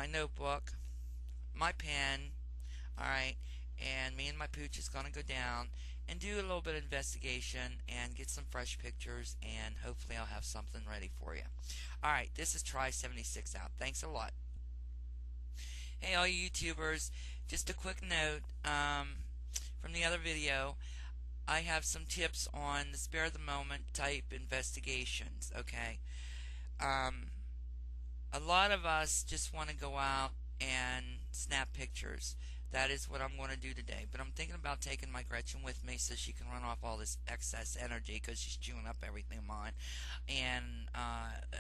notebook, my pen, alright, and me and my pooch is going to go down and do a little bit of investigation and get some fresh pictures, and hopefully I'll have something ready for you. Alright, this is Try76 out. Thanks a lot. Hey all you YouTubers, just a quick note from the other video. I have some tips on the spare of the moment type investigations, okay? A lot of us just want to go out and snap pictures. That is what I'm going to do today. But I'm thinking about taking my Gretchen with me so she can run off all this excess energy because she's chewing up everything of mine, and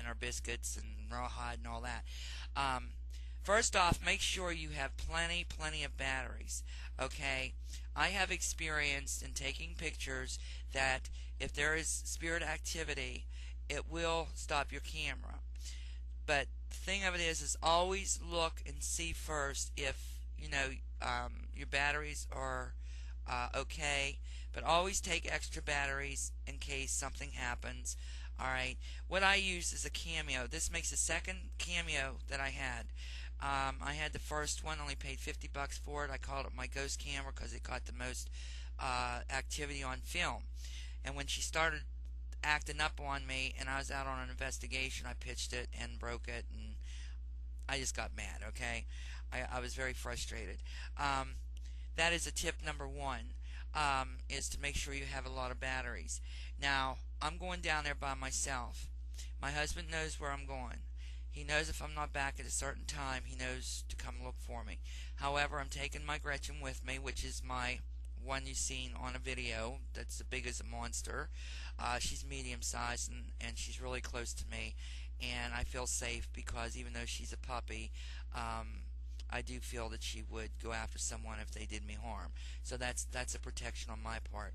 her biscuits and rawhide and all that. First off, make sure you have plenty of batteries. Okay, I have experienced in taking pictures that if there is spirit activity, it will stop your camera. But the thing of it is always look and see first if your batteries are okay. But always take extra batteries in case something happens. Alright, what I use is a Cameo. This makes the second Cameo that I had. I had the first one, only paid $50 for it. I called it my ghost camera because it got the most activity on film. And when she started acting up on me and I was out on an investigation, I pitched it and broke it, and I just got mad, okay? I was very frustrated. That is a tip number one, is to make sure you have a lot of batteries. Now, I'm going down there by myself. My husband knows where I'm going. He knows if I'm not back at a certain time, he knows to come look for me. However, I'm taking my Gretchen with me, which is my one you've seen on a video that's as big as a monster. She's medium sized, and she's really close to me, and I feel safe because even though she's a puppy, I do feel that she would go after someone if they did me harm. So that's a protection on my part.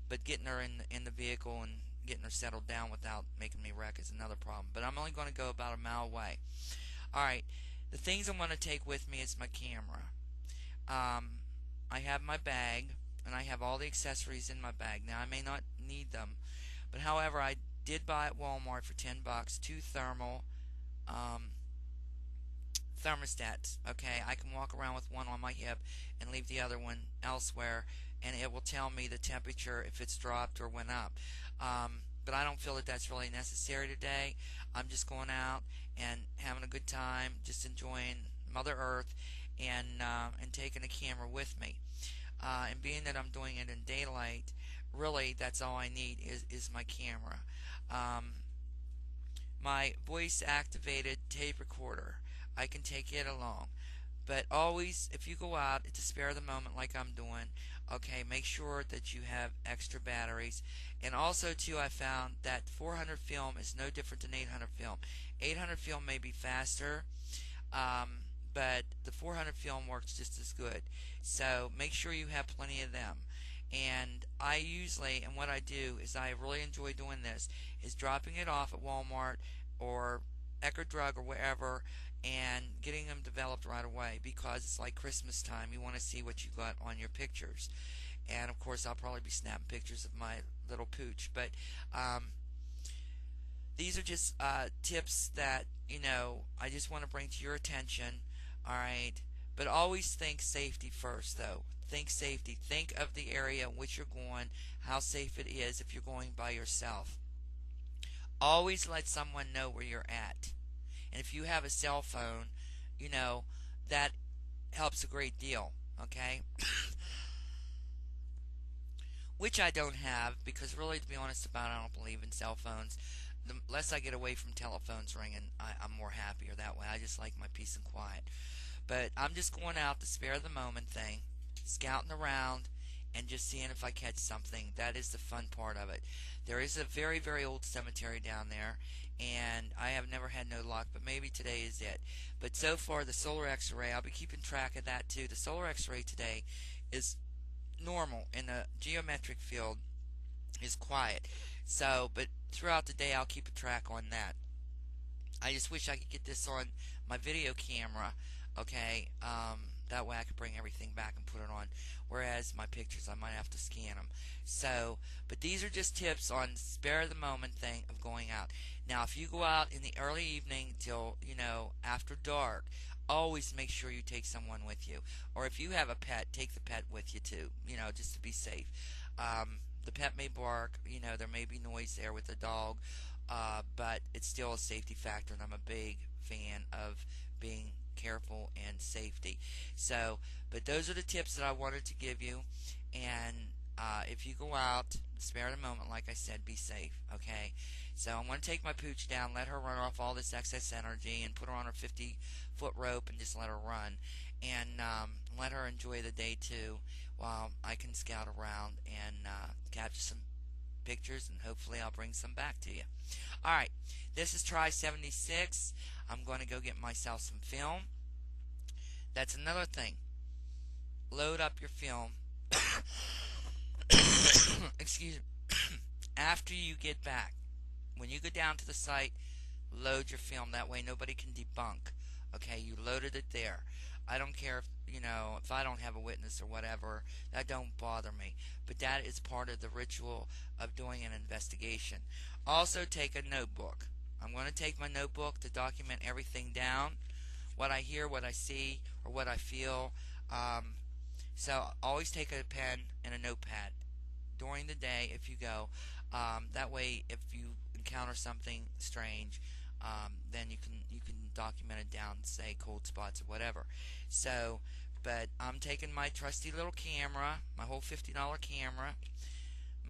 But getting her in the vehicle and getting her settled down without making me wreck is another problem. But I'm only going to go about a mile away. Alright, the things I'm going to take with me is my camera. I have my bag, and I have all the accessories in my bag. Now, I may not need them, but however, I did buy at Walmart for $10 two thermal thermostats. Okay, I can walk around with one on my hip and leave the other one elsewhere, and it will tell me the temperature if it's dropped or went up. But I don't feel that that's really necessary today. I'm just going out and having a good time, just enjoying Mother Earth, and taking a camera with me. And being that I'm doing it in daylight, really that's all I need is my camera. My voice activated tape recorder, I can take it along. But always, if you go out to spare the moment like I'm doing, okay, make sure that you have extra batteries. And also too, I found that 400 film is no different than 800 film. 800 film may be faster, but the 400 film works just as good. So make sure you have plenty of them. And I usually, and what I do is, I really enjoy doing this, is dropping it off at Walmart or Eckerd Drug or wherever, and getting them developed right away, because it's like Christmas time. You want to see what you got on your pictures. And of course I'll probably be snapping pictures of my little pooch. But these are just tips that I just want to bring to your attention. Alright, but always think safety first though. Think safety. Think of the area in which you're going, how safe it is if you're going by yourself. Always let someone know where you're at. And if you have a cell phone, that helps a great deal, okay? Which I don't have, because really, to be honest about it, I don't believe in cell phones. The less I get away from telephones ringing, I'm more happier that way. I just like my peace and quiet. But I'm just going out to spare the moment thing, scouting around, and just seeing if I catch something. That is the fun part of it. There is a very old cemetery down there, and I have never had no luck, but maybe today is it. But so far, the solar X-ray, I'll be keeping track of that too. The solar X-ray today is normal, and the geometric field is quiet. So, but throughout the day, I'll keep a track on that. I just wish I could get this on my video camera, okay? That way I could bring everything back and put it on. Whereas my pictures, I might have to scan them. So, but these are just tips on spare of the moment thing of going out. Now, if you go out in the early evening till, after dark, always make sure you take someone with you. Or if you have a pet, take the pet with you too, just to be safe. The pet may bark, there may be noise there with the dog, but it's still a safety factor, and I'm a big fan of being careful and safety. So, but those are the tips that I wanted to give you. And if you go out, spare the moment, like I said, be safe, okay? So I'm going to take my pooch down, let her run off all this excess energy, and put her on her 50-foot rope and just let her run. And let her enjoy the day too, while I can scout around and capture some pictures, and hopefully I'll bring some back to you. Alright, this is Try 76. I'm going to go get myself some film. That's another thing. Load up your film. Excuse me. After you get back. When you go down to the site, load your film. That way nobody can debunk. Okay, you loaded it there. I don't care if I don't have a witness or whatever. That don't bother me. But that is part of the ritual of doing an investigation. Also, take a notebook. I'm going to take my notebook to document everything down, what I hear, what I see, or what I feel. So always take a pen and a notepad during the day if you go. That way, if you encounter something strange, then you can document it down, say cold spots or whatever. So, but I'm taking my trusty little camera, my whole $50 camera,